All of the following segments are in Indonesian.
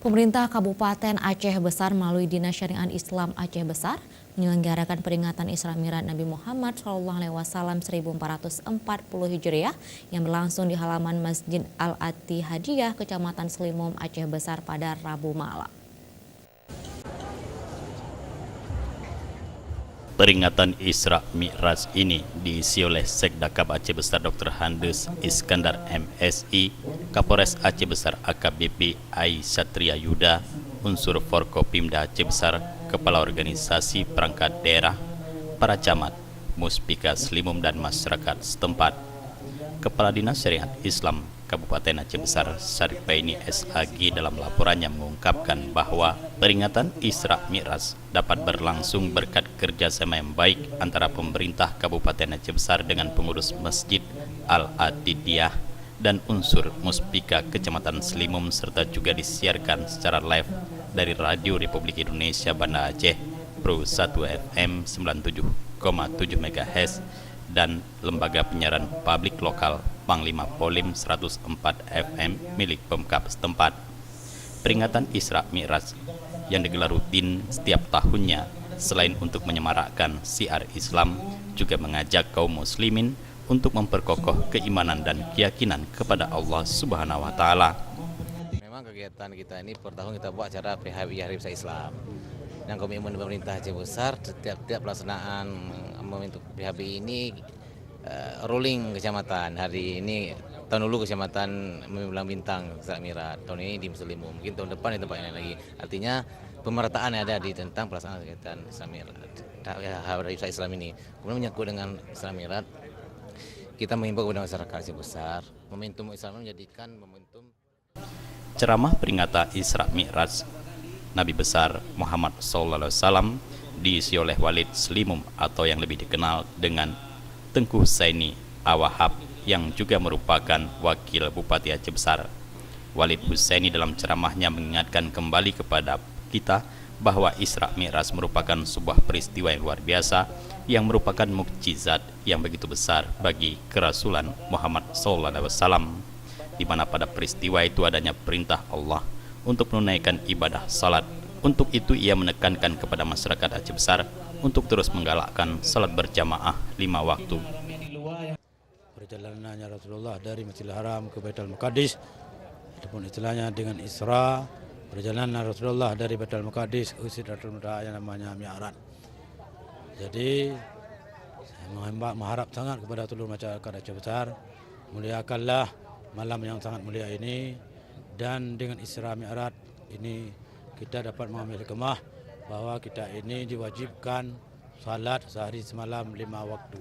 Pemerintah Kabupaten Aceh Besar melalui Dinas Syariah Islam Aceh Besar menyelenggarakan peringatan Isra Mi'raj Nabi Muhammad SAW 1440 Hijriah yang berlangsung di halaman Masjid Al-Attihadiyah, Kecamatan Selimum, Aceh Besar pada Rabu malam. Peringatan Isra Mi'raj ini diisi oleh Sekda Kab Aceh Besar Dr. Handes Iskandar MSI, Kapolres Aceh Besar AKBP Aisatria Yuda, unsur Forkopimda Aceh Besar, Kepala Organisasi Perangkat Daerah, para camat, Muspika Selimum dan masyarakat setempat. Kepala Dinas Syariat Islam Kabupaten Aceh Besar Syarifaini SAG dalam laporannya mengungkapkan bahwa peringatan Isra Mi'raj dapat berlangsung berkat kerjasama yang baik antara pemerintah Kabupaten Aceh Besar dengan pengurus Masjid Al-Attihadiyah dan unsur Muspika Kecamatan Selimum, serta juga disiarkan secara live dari Radio Republik Indonesia Banda Aceh Pro 1 FM 97,7 MHz dan lembaga penyiaran publik lokal Panglima Polim 104 FM milik Pemkab setempat. Peringatan Isra Mi'raj yang digelar rutin setiap tahunnya selain untuk menyemarakkan syiar Islam, juga mengajak kaum muslimin untuk memperkokoh keimanan dan keyakinan kepada Allah Subhanahu wa taala. Memang kegiatan kita ini per tahun kita buat acara Hari Besar Islam. Dan komitmen pemerintah Aceh Besar setiap pelaksanaan momentum PHB ini rolling kecamatan. Hari ini tahun dulu kecamatan Membelang Bintang Isra Mi'raj, tahun ini di Selimum, mungkin tahun depan di tempat yang lain lagi. Artinya pemerataan yang ada di tentang pelaksanaan kegiatan Isra Mi'raj, Hari Besar Islam ini. Kemudian menyangkut dengan Isra Mi'raj, kita mengimbau kepada masyarakat Aceh Besar, momentum Islam menjadikan momentum. Ceramah peringatan Isra Mi'raj Nabi besar Muhammad SAW diisi oleh Walid Selimum atau yang lebih dikenal dengan Tengku Husaini Awahab, yang juga merupakan wakil Bupati Aceh Besar. Walid Husaini dalam ceramahnya mengingatkan kembali kepada kita bahwa Isra Mi'raj merupakan sebuah peristiwa yang luar biasa yang merupakan mukjizat yang begitu besar bagi kerasulan Muhammad SAW, di mana pada peristiwa itu adanya perintah Allah untuk menunaikan ibadah salat. Untuk itu ia menekankan kepada masyarakat Aceh Besar untuk terus menggalakkan salat berjamaah 5 waktu. Perjalanannya Rasulullah dari Masjidil Haram ke Baitul Maqdis, ataupun istilahnya dengan Isra, perjalanan Rasulullah dari Baitul Maqdis ke Sidratul Muntaha yang namanya Mi'raj. Jadi saya mengharap sangat kepada seluruh masyarakat Aceh Besar, muliakanlah malam yang sangat mulia ini. Dan dengan Isra Mi'raj ini kita dapat mengambil hikmah bahwa kita ini diwajibkan salat sehari semalam 5 waktu.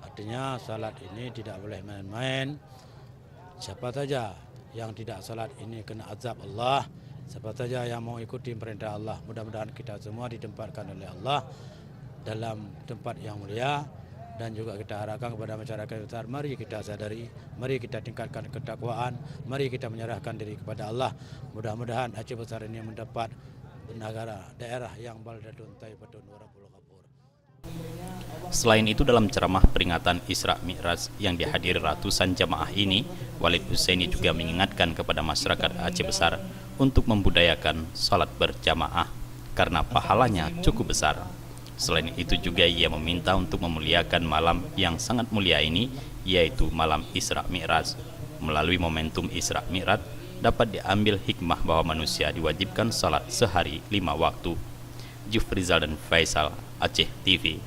Artinya salat ini tidak boleh main-main. Siapa saja yang tidak salat ini kena azab Allah. Siapa saja yang mau ikuti perintah Allah, mudah-mudahan kita semua ditempatkan oleh Allah dalam tempat yang mulia. Dan juga kita harapkan kepada masyarakat besar, mari kita sadari, mari kita tingkatkan ketakwaan, mari kita menyerahkan diri kepada Allah. Mudah-mudahan Aceh Besar ini mendapat negara daerah yang baldatun thayyibatun wa rabbul ghafur. Selain itu, dalam ceramah peringatan Isra Mi'raj yang dihadiri ratusan jamaah ini, Walid Husaini juga mengingatkan kepada masyarakat Aceh Besar untuk membudayakan salat berjamaah karena pahalanya cukup besar. Selain itu juga ia meminta untuk memuliakan malam yang sangat mulia ini, yaitu malam Isra Mi'raj. Melalui momentum Isra Mi'raj dapat diambil hikmah bahwa manusia diwajibkan salat sehari 5 waktu. Jufrizal dan Faisal, Aceh TV.